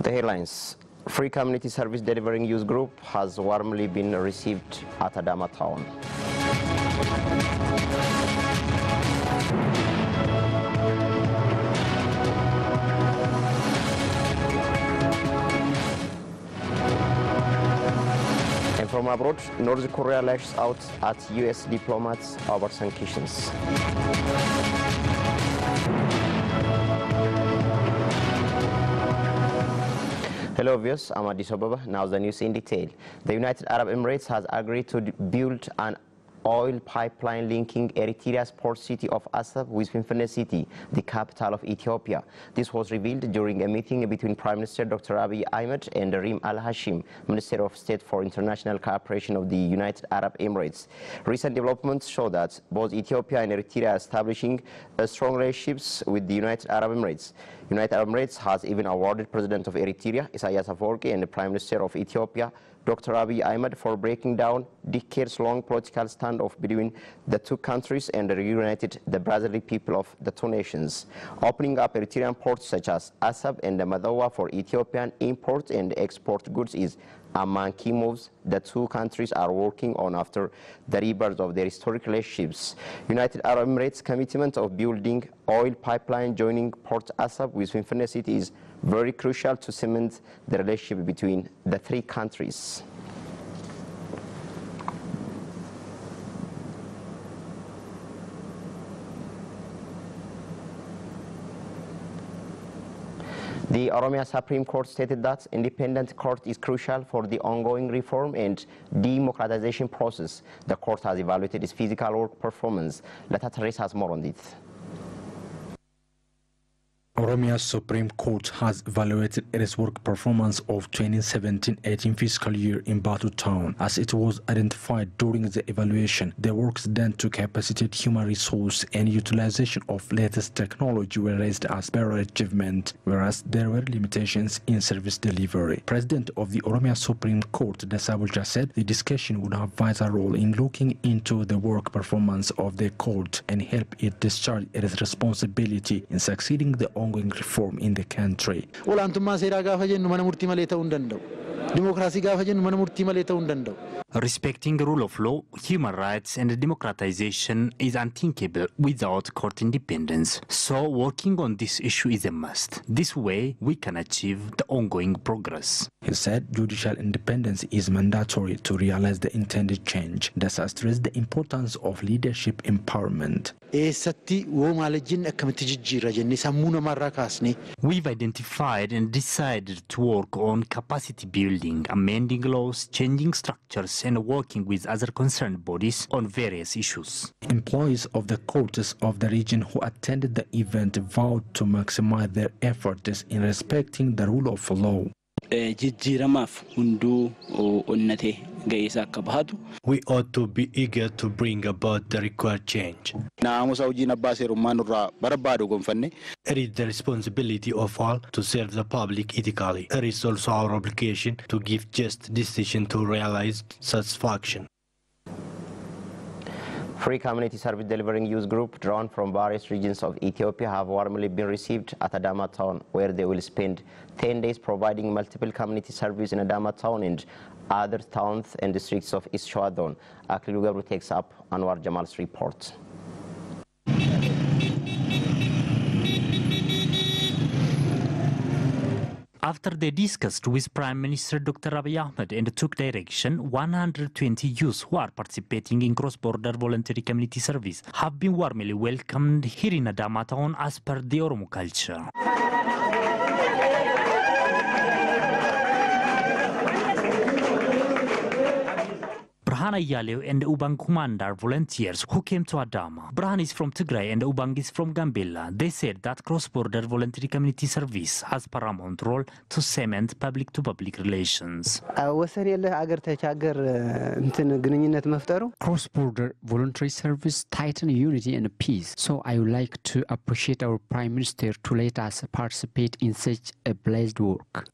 The headlines. Free Community Service Delivering Youth Group has warmly been received at Adama town. And from abroad, North Korea lashes out at US diplomats over sanctions. Hello viewers, I'm Addis Ababa. Now the news in detail. The United Arab Emirates has agreed to build an oil pipeline linking Eritrea's port city of Asab with Finfinne city, the capital of Ethiopia. This was revealed during a meeting between Prime Minister Dr. Abiy Ahmed and Rima Al-Hashim, Minister of State for International Cooperation of the United Arab Emirates. Recent developments show that both Ethiopia and Eritrea are establishing strong relationships with the United Arab Emirates. United Arab Emirates has even awarded President of Eritrea, Isaias Afwerki, and the Prime Minister of Ethiopia, Dr. Abiy Ahmed, for breaking down decades-long political standoff between the two countries and reunited the brotherly people of the two nations. Opening up Eritrean ports such as Asab and Madawa for Ethiopian import and export goods is among key moves the two countries are working on after the rebirth of their historic relationships. United Arab Emirates' commitment of building oil pipeline joining Port Asab with Finfinne city is very crucial to cement the relationship between the three countries. The Oromia Supreme Court stated that independent court is crucial for the ongoing reform and democratization process. The court has evaluated its physical work performance. Lata Teresa has more on it. Oromia's Supreme Court has evaluated its work performance of 2017-18 fiscal year in Batu Town. As it was identified during the evaluation, the works done to capacitate human resource and utilization of latest technology were raised as better achievement, whereas there were limitations in service delivery. President of the Oromia Supreme Court, Dasabulja, said the discussion would have vital role in looking into the work performance of the court and help it discharge its responsibility in succeeding the ongoing reform in the country. Respecting the rule of law, human rights and democratization is unthinkable without court independence. So working on this issue is a must. This way we can achieve the ongoing progress. He said judicial independence is mandatory to realize the intended change. Thus stressed the importance of leadership empowerment. We've identified and decided to work on capacity building, amending laws, changing structures, and working with other concerned bodies on various issues. Employees of the courts of the region who attended the event vowed to maximize their efforts in respecting the rule of law. We ought to be eager to bring about the required change. It is the responsibility of all to serve the public ethically. It is also our obligation to give just decision to realize satisfaction. Free Community Service Delivering Youth Group, drawn from various regions of Ethiopia, have warmly been received at Adama town, where they will spend 10 days providing multiple community service in Adama town and other towns and districts of East Shwadon. Aklilu Gabru takes up Anwar Jamal's report. After they discussed with Prime Minister Dr. Abiy Ahmed and took direction, 120 youths who are participating in cross-border voluntary community service have been warmly welcomed here in Adama town as per the Oromo culture. Brahana Yalew and Ubang Kumandar volunteers who came to Adama. Brahan is from Tigray and Ubang is from Gambela. They said that cross-border voluntary community service has paramount role to cement public-to-public relations. Cross-border voluntary service tighten unity and peace. So I would like to appreciate our Prime Minister to let us participate in such a blessed work.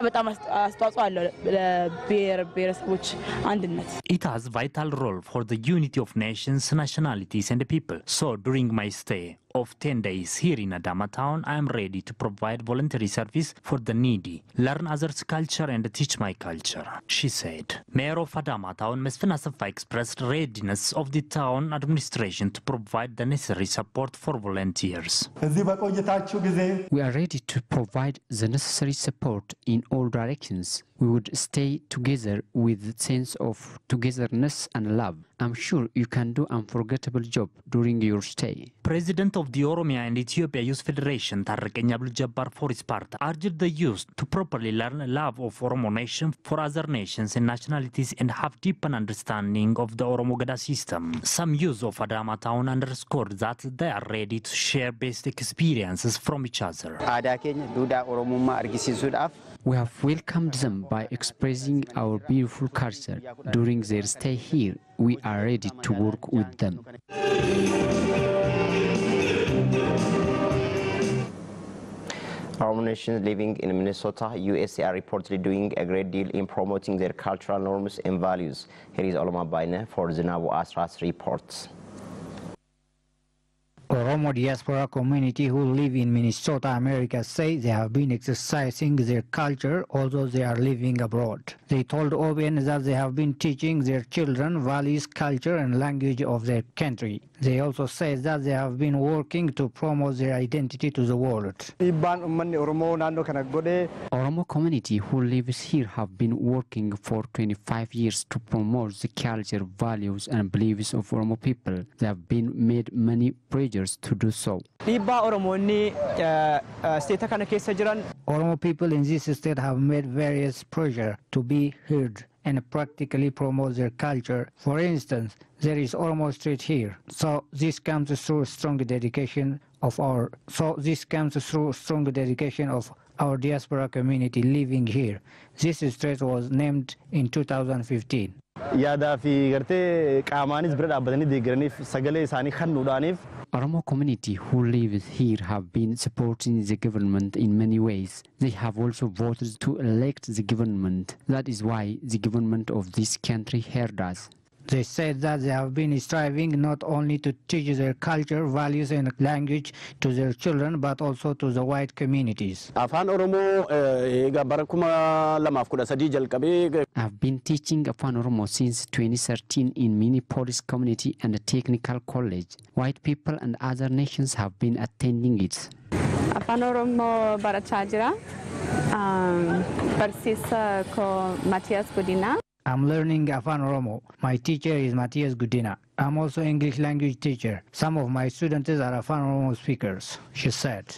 It has vital role for the unity of nations, nationalities and people. So during my stay, of 10 days here in Adama town, I am ready to provide voluntary service for the needy, learn others' culture and teach my culture, she said. Mayor of Adama town, Mesfin Asafa, expressed readiness of the town administration to provide the necessary support for volunteers. We are ready to provide the necessary support in all directions. We would stay together with a sense of togetherness and love. I'm sure you can do an unforgettable job during your stay. President of the Oromia and Ethiopia Youth Federation, Tarrekeny Abdul Jabbar, for his part, urged the youth to properly learn love of Oromo nation for other nations and nationalities and have deep understanding of the Oromo Gada system. Some youth of Adama town underscored that they are ready to share best experiences from each other. We have welcomed them by expressing our beautiful culture. During their stay here, we are ready to work with them. Oromo nations living in Minnesota, USA are reportedly doing a great deal in promoting their cultural norms and values. Here is Oloma Baine for Zinabu Asras reports. Roma diaspora community who live in Minnesota, America, say they have been exercising their culture although they are living abroad. They told OBN that they have been teaching their children values, culture and language of their country. They also say that they have been working to promote their identity to the world. Roma community who lives here have been working for 25 years to promote the culture, values and beliefs of Oromo people. They have been made many pressures to do so. Oromo people in this state have made various pressure to be heard and practically promote their culture. For instance, there is Oromo Street here. So this comes through strong dedication of our diaspora community living here. This street was named in 2015. Oromo community who lives here have been supporting the government in many ways. They have also voted to elect the government. That is why the government of this country heard us. They said that they have been striving not only to teach their culture, values and language to their children, but also to the white communities. I've been teaching Afan Oromo since 2013 in Minneapolis Community and a Technical College. White people and other nations have been attending it. Afan Oromo barachaa jira. Barsiisa ko Matthias Godina. I'm learning Afan Oromo. My teacher is Matthias Gudina. I'm also English language teacher. Some of my students are Afan Oromo speakers, she said.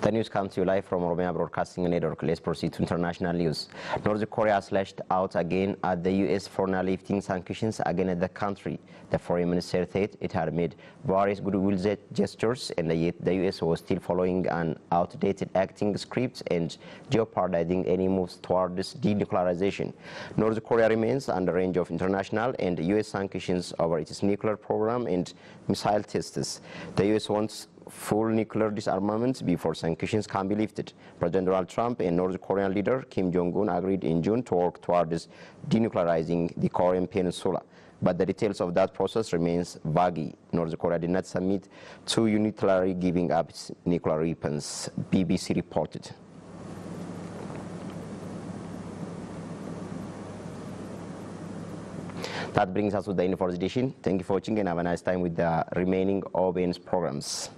The news comes to you live from Oromia Broadcasting Network. Let's proceed to international news. North Korea has lashed out again at the U.S. for now lifting sanctions against the country. The foreign minister said it had made various goodwill gestures, and yet the U.S. was still following an outdated acting script and jeopardizing any moves towards denuclearization. North Korea remains under range of international and U.S. sanctions over its nuclear program and missile tests. The U.S. wants full nuclear disarmament before sanctions can be lifted. President Donald Trump and North Korean leader Kim Jong-un agreed in June to work towards denuclearizing the Korean peninsula. But the details of that process remains vague. North Korea did not submit to unilaterally giving up its nuclear weapons, BBC reported. That brings us to the end of our edition. Thank you for watching and have a nice time with the remaining OBN's programs.